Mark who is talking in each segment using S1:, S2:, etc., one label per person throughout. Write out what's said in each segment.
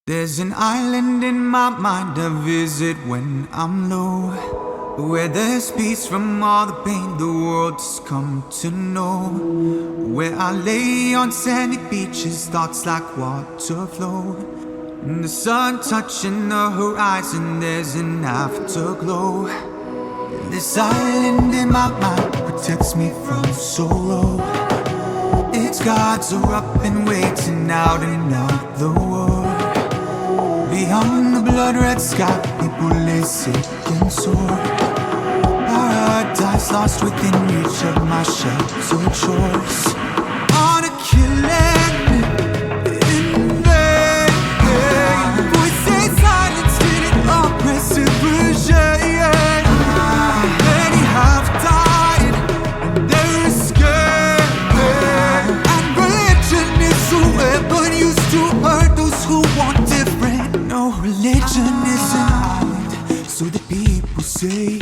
S1: There's an island in my mind I visit when I'm low, where there's peace from all the pain the world's come to know. Where I lay on sandy beaches, thoughts like water flow. And the sun touching the horizon, there's an afterglow. This island in my mind protects me from sorrow. Its gods are up and waiting out another war. Beyond the blood-red sky, people lay sick and sore. Paradise lost within reach of my sheltered shores. On a killing in vain, voices silenced in an oppressive regime. Many have died and they're escaping. And religion is a weapon used to hurt those who want different. No, religion is an island, so the people say.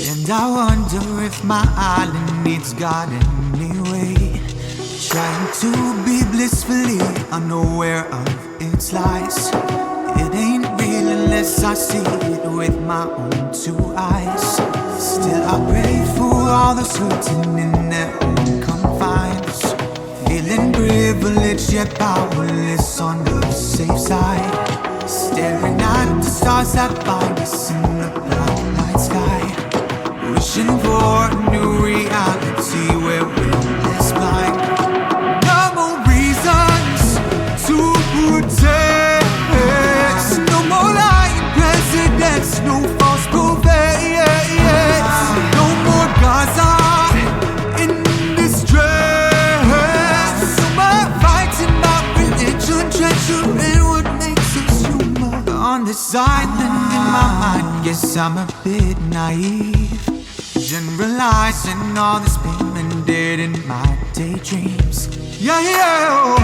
S1: And I wonder if my island needs God anyway. Trying to be blissfully unaware of its lies. It ain't real unless I see it with my own two eyes. Still I pray for all those hurting in their own confines, feeling privileged yet powerless on the safe side. Staring at the stars that find us in the black night sky, wishing for a new reality where we're less blind. No more reasons to protest. No more lying presidents, no false prophets. No more Gaza in distress. No more fighting about religion, treachery, what makes us human. On this island in my mind, guess I'm a bit naive, generalizing all this pain and dead in my daydreams. Yeah, yeah.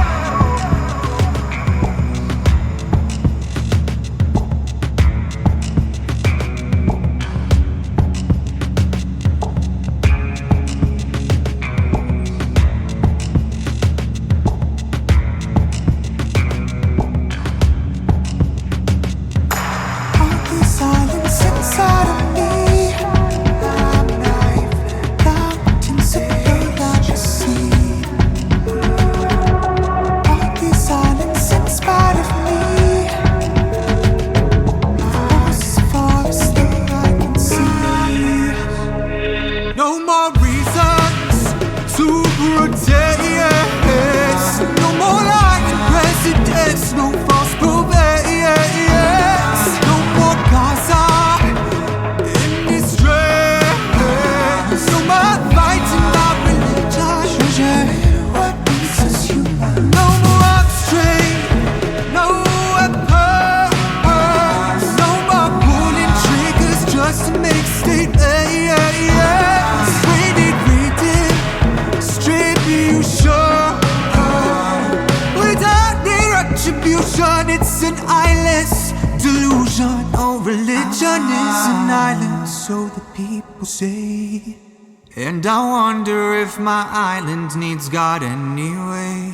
S1: No more reasons to protest. No more lying presidents, no false prophets. No more Gaza in distress. No more fighting about religion, what makes us human. No more arms trade, no weapons. No more pulling triggers just to make statements. It's an eyeless delusion. Oh, religion is an island, so the people say. And I wonder if my island needs God anyway.